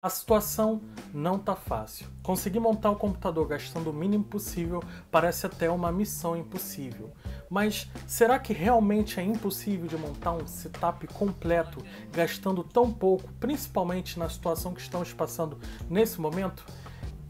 A situação não tá fácil. Conseguir montar o computador gastando o mínimo possível parece até uma missão impossível. Mas será que realmente é impossível de montar um setup completo gastando tão pouco, principalmente na situação que estamos passando nesse momento?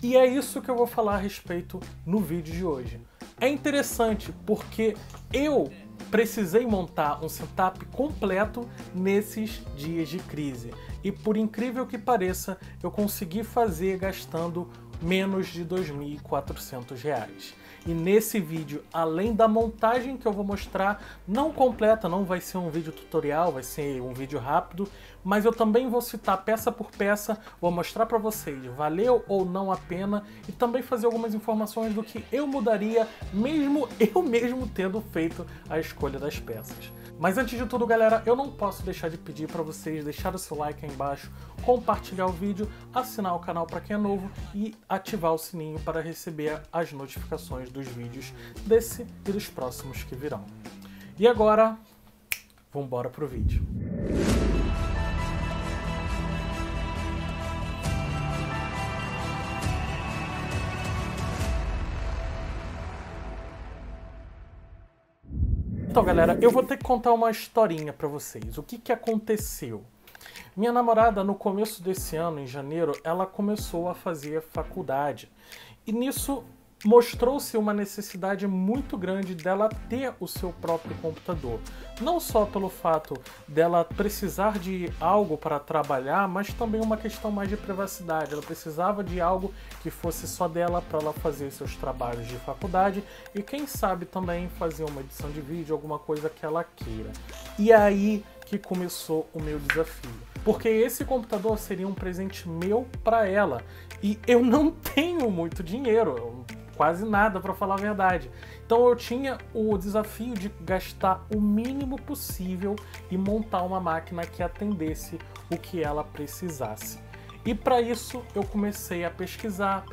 E é isso que eu vou falar a respeito no vídeo de hoje. É interessante porque eu precisei montar um setup completo nesses dias de crise. E por incrível que pareça, eu consegui fazer gastando menos de R$ 2.400. E nesse vídeo, além da montagem que eu vou mostrar, não completa, não vai ser um vídeo tutorial, vai ser um vídeo rápido, mas eu também vou citar peça por peça, vou mostrar para vocês valeu ou não a pena e também fazer algumas informações do que eu mudaria, mesmo eu mesmo tendo feito a escolha das peças. Mas antes de tudo, galera, eu não posso deixar de pedir para vocês deixar o seu like aí embaixo, compartilhar o vídeo, assinar o canal para quem é novo e ativar o sininho para receber as notificações dos vídeos desse e dos próximos que virão. E agora, vamos embora pro vídeo. Então, galera, eu vou ter que contar uma historinha pra vocês. O que aconteceu? Minha namorada, no começo desse ano, em janeiro, ela começou a fazer faculdade. E nisso mostrou-se uma necessidade muito grande dela ter o seu próprio computador. Não só pelo fato dela precisar de algo para trabalhar, mas também uma questão mais de privacidade. Ela precisava de algo que fosse só dela para ela fazer seus trabalhos de faculdade e quem sabe também fazer uma edição de vídeo, alguma coisa que ela queira. E aí que começou o meu desafio. Porque esse computador seria um presente meu para ela. E eu não tenho muito dinheiro, quase nada para falar a verdade. Então eu tinha o desafio de gastar o mínimo possível e montar uma máquina que atendesse o que ela precisasse. E para isso eu comecei a pesquisar.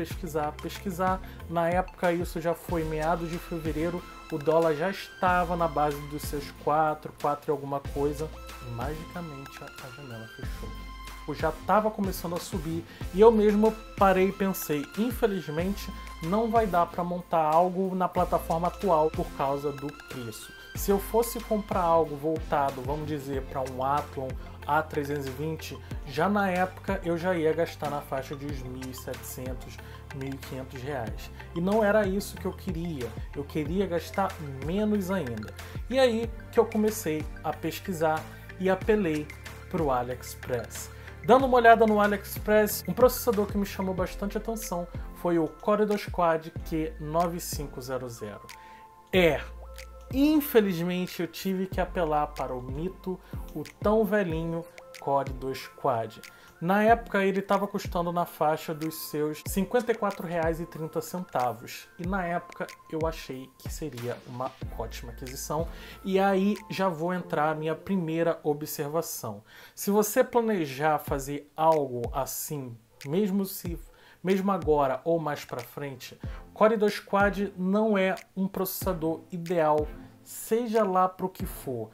Na época isso já foi meados de fevereiro, o dólar já estava na base dos seus 4 e alguma coisa. E magicamente a janela fechou. Já estava começando a subir e eu mesmo parei e pensei, infelizmente não vai dar para montar algo na plataforma atual por causa do preço. Se eu fosse comprar algo voltado, vamos dizer, para um Athlon A320, já na época eu já ia gastar na faixa de uns R$ 1.700, R$ 1.500. E não era isso que eu queria gastar menos ainda. E aí que eu comecei a pesquisar e apelei para o AliExpress. Dando uma olhada no AliExpress, um processador que me chamou bastante atenção foi o Core 2 Quad Q9500. Infelizmente eu tive que apelar para o mito, o tão velhinho Core 2 Quad. Na época ele estava custando na faixa dos seus R$ 54,30 e na época eu achei que seria uma ótima aquisição. E aí já vou entrar a minha primeira observação. Se você planejar fazer algo assim, mesmo agora ou mais para frente, Core 2 Quad não é um processador ideal, seja lá para o que for.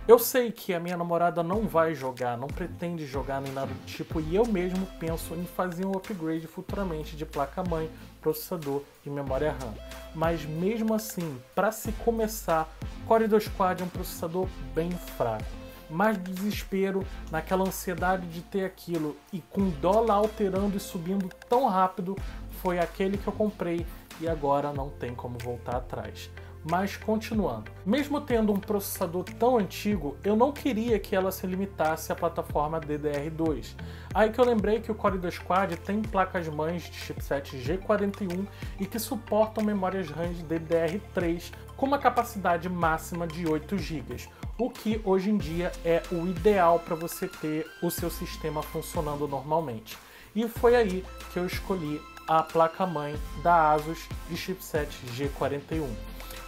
Eu sei que a minha namorada não vai jogar, não pretende jogar nem nada do tipo, e eu mesmo penso em fazer um upgrade futuramente de placa-mãe, processador e memória RAM. Mas mesmo assim, para se começar, Core 2 Quad é um processador bem fraco. Mais desespero, naquela ansiedade de ter aquilo e com o dólar alterando e subindo tão rápido, foi aquele que eu comprei e agora não tem como voltar atrás. Mas continuando, mesmo tendo um processador tão antigo, eu não queria que ela se limitasse à plataforma DDR2. Aí que eu lembrei que o Core 2 Quad tem placas-mães de chipset G41 e que suportam memórias RAM DDR3 com uma capacidade máxima de 8 GB, o que hoje em dia é o ideal para você ter o seu sistema funcionando normalmente. E foi aí que eu escolhi a placa-mãe da ASUS de chipset G41.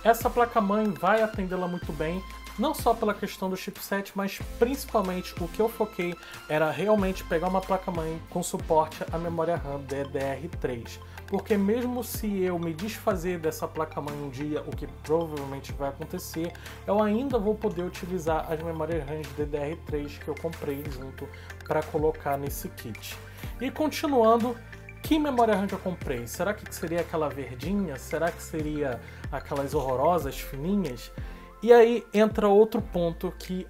Essa placa-mãe vai atendê-la muito bem, não só pela questão do chipset, mas principalmente o que eu foquei era realmente pegar uma placa-mãe com suporte à memória RAM DDR3. Porque mesmo se eu me desfazer dessa placa-mãe um dia, o que provavelmente vai acontecer, eu ainda vou poder utilizar as memórias RAM DDR3 que eu comprei junto para colocar nesse kit. E continuando, que memória RAM que eu comprei? Será que seria aquela verdinha? Será que seria aquelas horrorosas, fininhas? E aí entra outro ponto que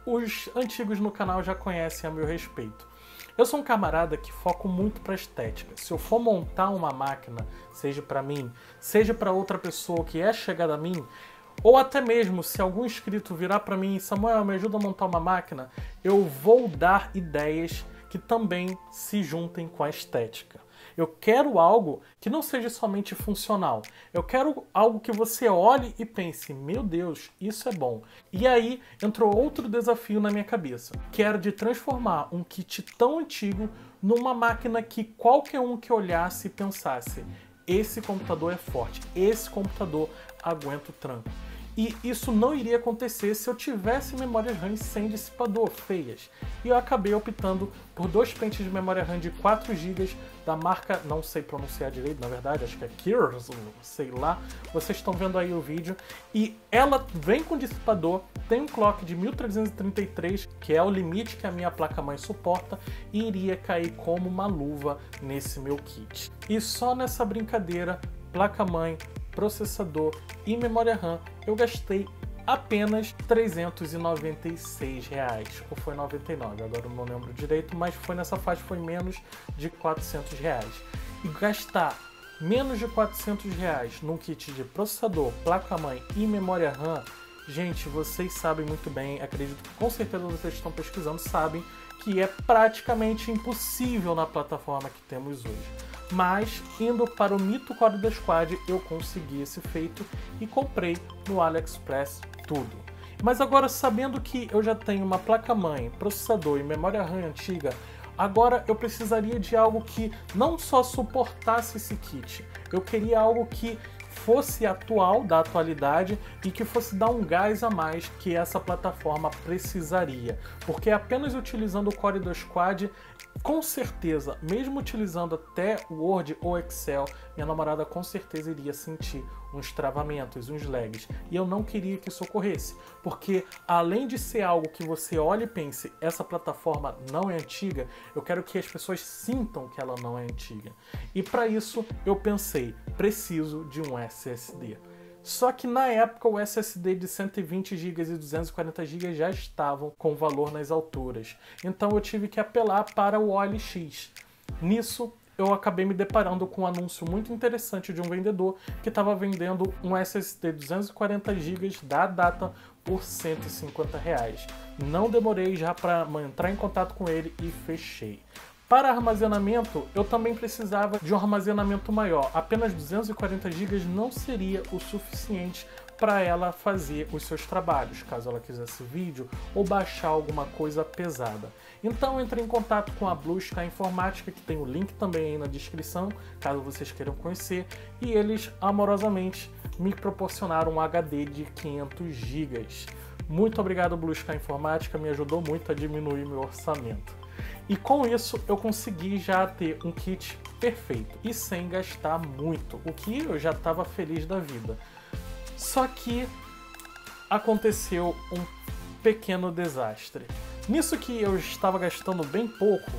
os antigos no canal já conhecem a meu respeito. Eu sou um camarada que foco muito para estética. Se eu for montar uma máquina, seja para mim, seja para outra pessoa que é chegada a mim, ou até mesmo se algum inscrito virar para mim, Samuel, me ajuda a montar uma máquina, eu vou dar ideias que também se juntem com a estética. Eu quero algo que não seja somente funcional. Eu quero algo que você olhe e pense, meu Deus, isso é bom. E aí entrou outro desafio na minha cabeça, que era de transformar um kit tão antigo numa máquina que qualquer um que olhasse e pensasse, esse computador é forte, esse computador aguenta o tranco. E isso não iria acontecer se eu tivesse memórias RAM sem dissipador, feias. E eu acabei optando por 2 pentes de memória RAM de 4 GB da marca, não sei pronunciar direito, na verdade, acho que é Kirs, sei lá. Vocês estão vendo aí o vídeo. E ela vem com dissipador, tem um clock de 1333, que é o limite que a minha placa-mãe suporta, e iria cair como uma luva nesse meu kit. E só nessa brincadeira, placa-mãe, processador e memória RAM, eu gastei apenas R$396, ou foi 99, agora eu não lembro direito, mas foi nessa faixa, foi menos de R$400. E gastar menos de R$400 num kit de processador, placa-mãe e memória RAM, gente, vocês sabem muito bem, acredito que com certeza vocês estão pesquisando, sabem que é praticamente impossível na plataforma que temos hoje. Mas, indo para o Mito Core da Squad, eu consegui esse feito e comprei no AliExpress tudo. Mas agora, sabendo que eu já tenho uma placa-mãe, processador e memória RAM antiga, agora eu precisaria de algo que não só suportasse esse kit, eu queria algo que fosse atual, da atualidade, e que fosse dar um gás a mais que essa plataforma precisaria. Porque apenas utilizando o Core do Squad, com certeza, mesmo utilizando até o Word ou Excel, minha namorada com certeza iria sentir uns travamentos, uns lags. E eu não queria que isso ocorresse, porque além de ser algo que você olhe e pense, essa plataforma não é antiga, eu quero que as pessoas sintam que ela não é antiga. E para isso eu pensei, preciso de um SSD. Só que na época o SSD de 120 GB e 240 GB já estavam com valor nas alturas. Então eu tive que apelar para o OLX. Nisso eu acabei me deparando com um anúncio muito interessante de um vendedor que estava vendendo um SSD de 240 GB da Data por R$150. Não demorei já para entrar em contato com ele e fechei. Para armazenamento, eu também precisava de um armazenamento maior. Apenas 240 GB não seria o suficiente para ela fazer os seus trabalhos, caso ela quisesse vídeo ou baixar alguma coisa pesada. Então entrei em contato com a Blue Sky Informática, que tem o link também aí na descrição, caso vocês queiram conhecer, e eles amorosamente me proporcionaram um HD de 500 GB. Muito obrigado, Blue Sky Informática, me ajudou muito a diminuir meu orçamento. E com isso eu consegui já ter um kit perfeito e sem gastar muito, o que eu já estava feliz da vida. Só que aconteceu um pequeno desastre. Nisso que eu estava gastando bem pouco,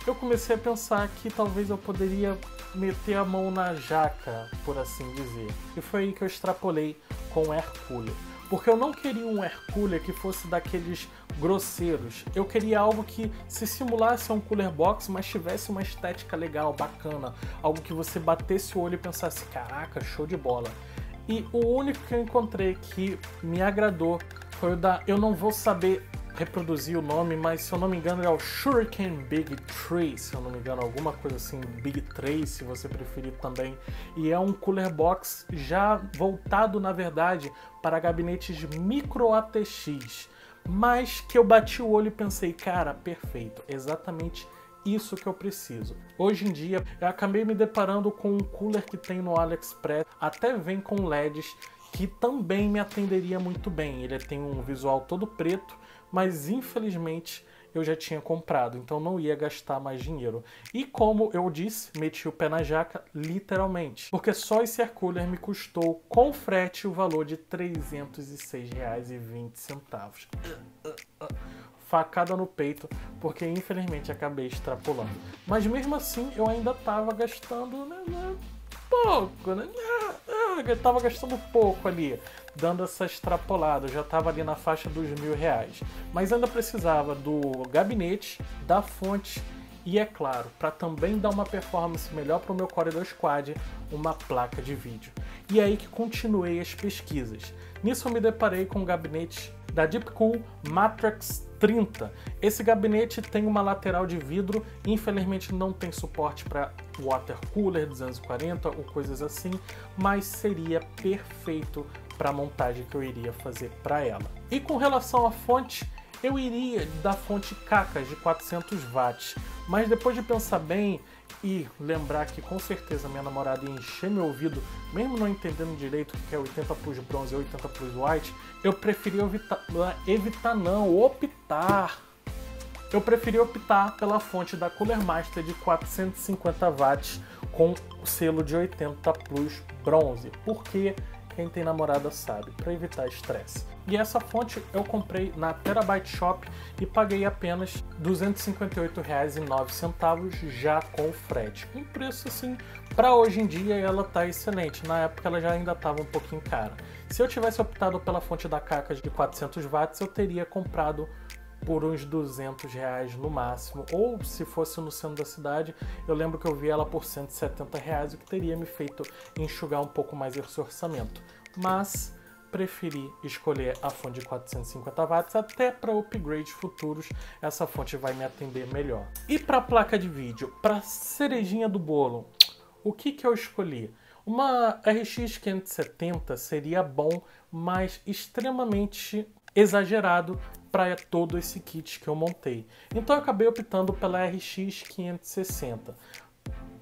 eu comecei a pensar que talvez eu poderia meter a mão na jaca, por assim dizer. E foi aí que eu extrapolei com o Air Cooler. Porque eu não queria um Air Cooler que fosse daqueles grosseiros. Eu queria algo que se simulasse um cooler box, mas tivesse uma estética legal, bacana. Algo que você batesse o olho e pensasse, caraca, show de bola. E o único que eu encontrei que me agradou foi o da... Eu não vou saber reproduzir o nome, mas se eu não me engano é o Shuriken Big 3, se eu não me engano, alguma coisa assim, Big 3 se você preferir também. E é um cooler box já voltado, na verdade, para gabinetes micro ATX, mas que eu bati o olho e pensei, cara, perfeito, exatamente isso que eu preciso. Hoje em dia, eu acabei me deparando com um cooler que tem no AliExpress, até vem com LEDs, que também me atenderia muito bem. Ele tem um visual todo preto, mas infelizmente eu já tinha comprado, então não ia gastar mais dinheiro. E como eu disse, meti o pé na jaca, literalmente. Porque só esse air cooler me custou, com frete, o valor de R$ 306,20. Facada no peito, porque infelizmente acabei extrapolando. Mas mesmo assim, eu ainda estava gastando pouco, né? Eu tava gastando pouco ali, dando essa extrapolada. Eu já estava ali na faixa dos R$ 1.000. Mas ainda precisava do gabinete, da fonte e, é claro, para também dar uma performance melhor para o meu Core 2 Quad, uma placa de vídeo. E aí que continuei as pesquisas. Nisso eu me deparei com o gabinete da Deepcool Matrix 30. Esse gabinete tem uma lateral de vidro, infelizmente não tem suporte para water cooler 240 ou coisas assim, mas seria perfeito para a montagem que eu iria fazer para ela. E com relação à fonte, eu iria da fonte Kakas de 400 watts, mas depois de pensar bem e lembrar que com certeza minha namorada ia encher meu ouvido, mesmo não entendendo direito o que é 80 plus bronze e 80 plus white, eu preferi optar pela fonte da Cooler Master de 450 watts com o selo de 80 plus bronze, porque quem tem namorada sabe, para evitar estresse. E essa fonte eu comprei na Terabyte Shop e paguei apenas R$ 258,09 já com o frete. Um preço assim, para hoje em dia ela tá excelente, na época ela já ainda estava um pouquinho cara. Se eu tivesse optado pela fonte da Kakas de 400 watts, eu teria comprado por uns R$ 200 no máximo, ou se fosse no centro da cidade, eu lembro que eu vi ela por R$ 170, o que teria me feito enxugar um pouco mais esse orçamento. Mas preferi escolher a fonte de 450 watts, até para upgrades futuros essa fonte vai me atender melhor. E para a placa de vídeo, para cerejinha do bolo, o que eu escolhi? Uma RX 570 seria bom, mas extremamente exagerado para todo esse kit que eu montei. Então eu acabei optando pela RX 560.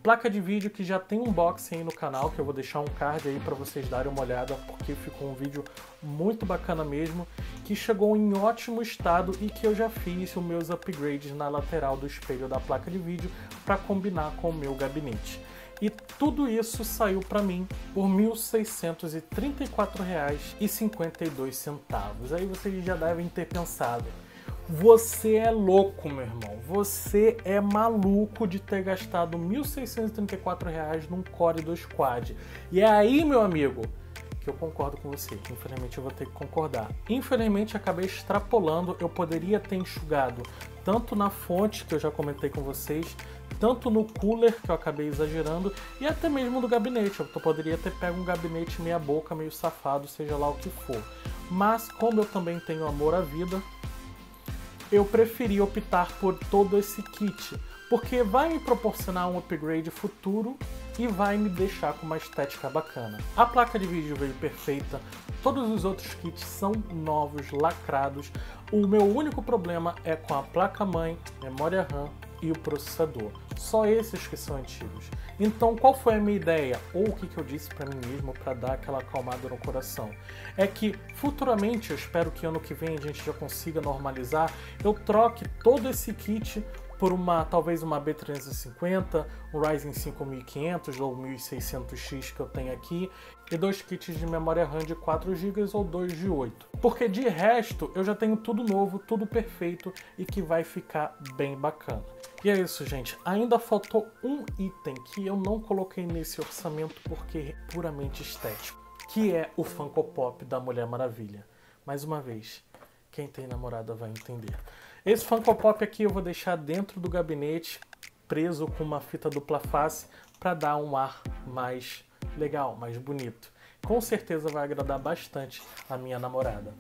Placa de vídeo que já tem um unboxing aí no canal, que eu vou deixar um card aí para vocês darem uma olhada, porque ficou um vídeo muito bacana mesmo, que chegou em ótimo estado e que eu já fiz os meus upgrades na lateral do espelho da placa de vídeo para combinar com o meu gabinete. E tudo isso saiu para mim por R$ 1.634,52. Aí vocês já devem ter pensado, você é louco, meu irmão. Você é maluco de ter gastado R$ 1.634 num Core 2 Quad. E é aí, meu amigo, que eu concordo com você. Infelizmente eu vou ter que concordar. Infelizmente acabei extrapolando. Eu poderia ter enxugado tanto na fonte, que eu já comentei com vocês, tanto no cooler, que eu acabei exagerando, e até mesmo no gabinete. Eu poderia ter pego um gabinete meia boca, meio safado, seja lá o que for. Mas como eu também tenho amor à vida, eu preferi optar por todo esse kit, porque vai me proporcionar um upgrade futuro e vai me deixar com uma estética bacana. A placa de vídeo veio perfeita, todos os outros kits são novos, lacrados. O meu único problema é com a placa-mãe, memória RAM e o processador. Só esses que são antigos. Então, qual foi a minha ideia? Ou o que eu disse para mim mesmo para dar aquela acalmada no coração? É que futuramente, eu espero que ano que vem a gente já consiga normalizar, eu troque todo esse kit por talvez uma B350, um Ryzen 5500 ou 1600X que eu tenho aqui, e 2 kits de memória RAM de 4 GB ou 2 de 8. Porque de resto, eu já tenho tudo novo, tudo perfeito e que vai ficar bem bacana. E é isso, gente. Ainda faltou um item que eu não coloquei nesse orçamento porque é puramente estético, que é o Funko Pop da Mulher Maravilha. Mais uma vez, quem tem namorada vai entender. Esse Funko Pop aqui eu vou deixar dentro do gabinete, preso com uma fita dupla face, para dar um ar mais legal, mais bonito. Com certeza vai agradar bastante a minha namorada.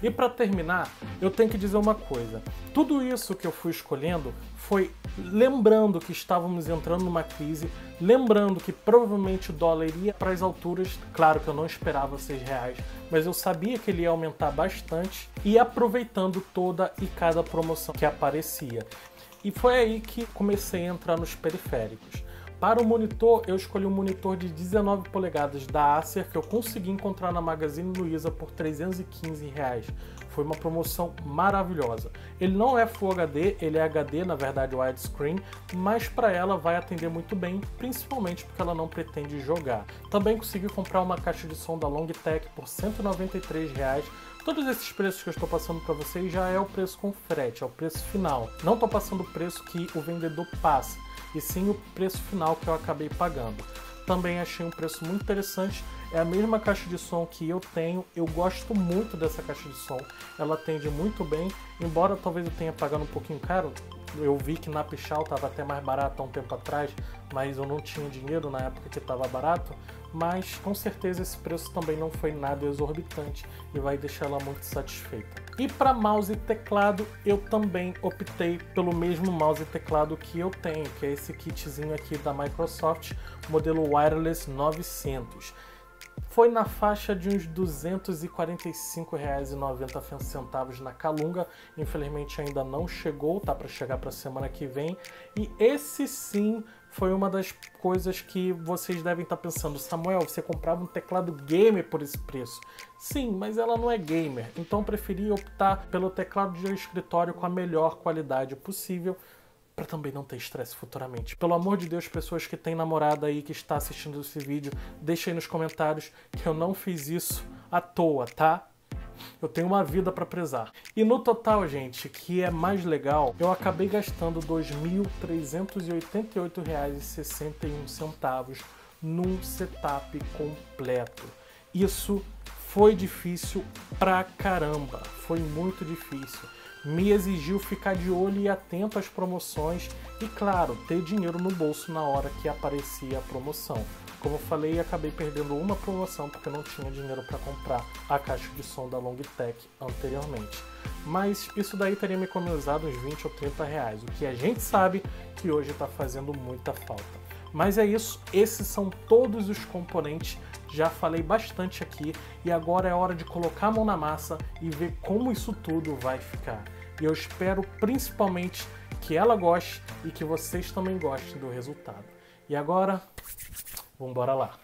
E para terminar, eu tenho que dizer uma coisa. Tudo isso que eu fui escolhendo foi lembrando que estávamos entrando numa crise, lembrando que provavelmente o dólar iria para as alturas. Claro que eu não esperava R$6, mas eu sabia que ele ia aumentar bastante, e aproveitando toda e cada promoção que aparecia. E foi aí que comecei a entrar nos periféricos. Para o monitor, eu escolhi um monitor de 19 polegadas da Acer que eu consegui encontrar na Magazine Luiza por R$315. Foi uma promoção maravilhosa. Ele não é Full HD, ele é HD, na verdade widescreen, mas para ela vai atender muito bem, principalmente porque ela não pretende jogar. Também consegui comprar uma caixa de som da Longitech por R$193. Todos esses preços que eu estou passando para vocês já é o preço com frete, é o preço final. Não estou passando o preço que o vendedor passa, e sim o preço final que eu acabei pagando. Também achei um preço muito interessante, é a mesma caixa de som que eu tenho, eu gosto muito dessa caixa de som, ela atende muito bem, embora talvez eu tenha pagado um pouquinho caro. Eu vi que na Pichau estava até mais barato há um tempo atrás, mas eu não tinha dinheiro na época que estava barato, mas com certeza esse preço também não foi nada exorbitante e vai deixar ela muito satisfeita. E para mouse e teclado, eu também optei pelo mesmo mouse e teclado que eu tenho, que é esse kitzinho aqui da Microsoft, modelo Wireless 900. Foi na faixa de uns R$245,90 na Calunga. Infelizmente ainda não chegou, tá para chegar para a semana que vem. E esse sim foi uma das coisas que vocês devem estar pensando: Samuel, você comprava um teclado gamer por esse preço? Sim, mas ela não é gamer, então preferi optar pelo teclado de escritório com a melhor qualidade possível, para também não ter estresse futuramente. Pelo amor de Deus, pessoas que têm namorada aí que está assistindo esse vídeo, deixem nos comentários que eu não fiz isso à toa, tá? Eu tenho uma vida para prezar. E no total, gente, que é mais legal, eu acabei gastando R$2.388,61 num setup completo. Isso foi difícil pra caramba, foi muito difícil. Me exigiu ficar de olho e atento às promoções e, claro, ter dinheiro no bolso na hora que aparecia a promoção. Como eu falei, acabei perdendo uma promoção porque eu não tinha dinheiro para comprar a caixa de som da Longitech anteriormente. Mas isso daí teria me economizado uns 20 ou 30 reais, o que a gente sabe que hoje está fazendo muita falta. Mas é isso, esses são todos os componentes. Já falei bastante aqui e agora é hora de colocar a mão na massa e ver como isso tudo vai ficar. E eu espero principalmente que ela goste e que vocês também gostem do resultado. E agora, vamos embora lá.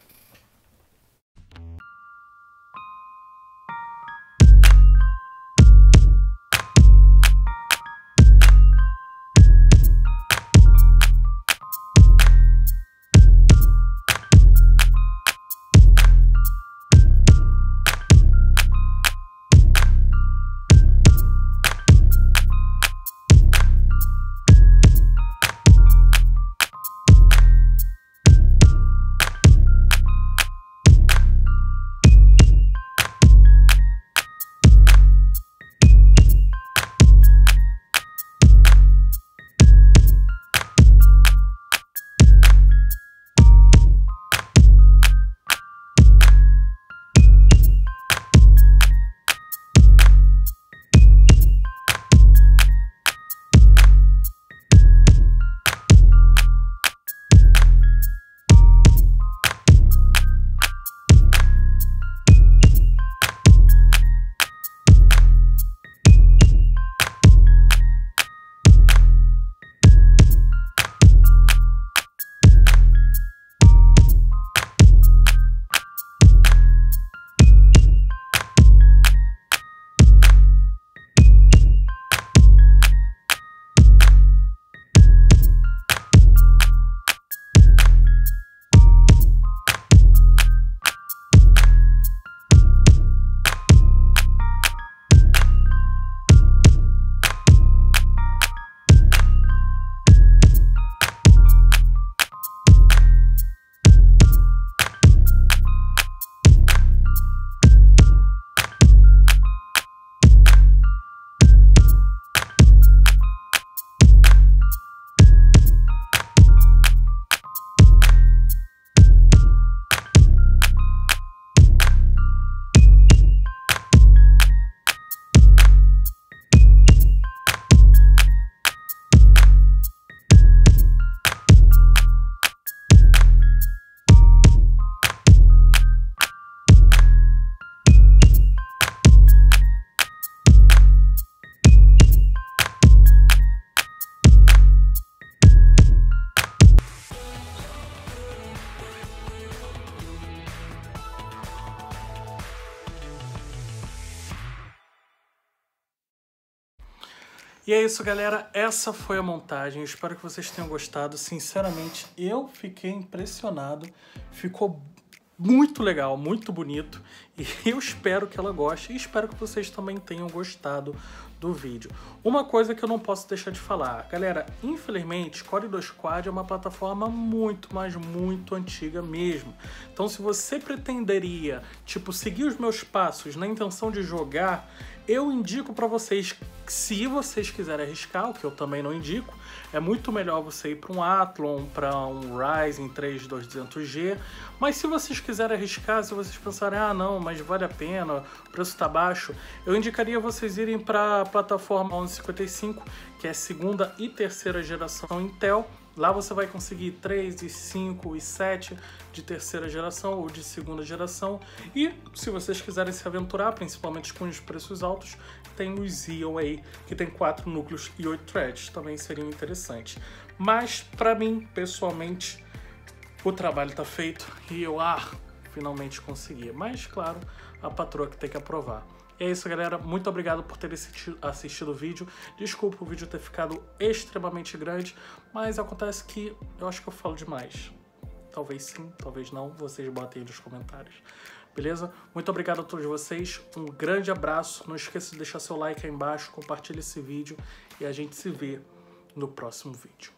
E é isso, galera. Essa foi a montagem. Eu espero que vocês tenham gostado. Sinceramente, eu fiquei impressionado. Ficou muito legal, muito bonito. E eu espero que ela goste. E espero que vocês também tenham gostado do vídeo. Uma coisa que eu não posso deixar de falar. Galera, infelizmente, Core 2 Squad é uma plataforma muito, mas muito antiga mesmo. Então, se você pretenderia, tipo, seguir os meus passos na intenção de jogar, eu indico para vocês, se vocês quiserem arriscar, o que eu também não indico, é muito melhor você ir para um Athlon, para um Ryzen 3 2200G, mas se vocês quiserem arriscar, se vocês pensarem, ah não, mas vale a pena, o preço está baixo, eu indicaria vocês irem para a plataforma 1155, que é segunda e terceira geração Intel. Lá você vai conseguir 3, e 5 e 7 de terceira geração ou de segunda geração. E se vocês quiserem se aventurar, principalmente com os preços altos, tem o Xeon aí, que tem 4 núcleos e 8 threads. Também seriam interessantes. Mas, para mim, pessoalmente, o trabalho está feito e eu, finalmente consegui. Mas, claro, a patroa que tem que aprovar. E é isso, galera. Muito obrigado por terem assistido o vídeo. Desculpa o vídeo ter ficado extremamente grande, mas acontece que eu acho que eu falo demais. Talvez sim, talvez não. Vocês botem aí nos comentários. Beleza? Muito obrigado a todos vocês. Um grande abraço. Não esqueça de deixar seu like aí embaixo, compartilhe esse vídeo e a gente se vê no próximo vídeo.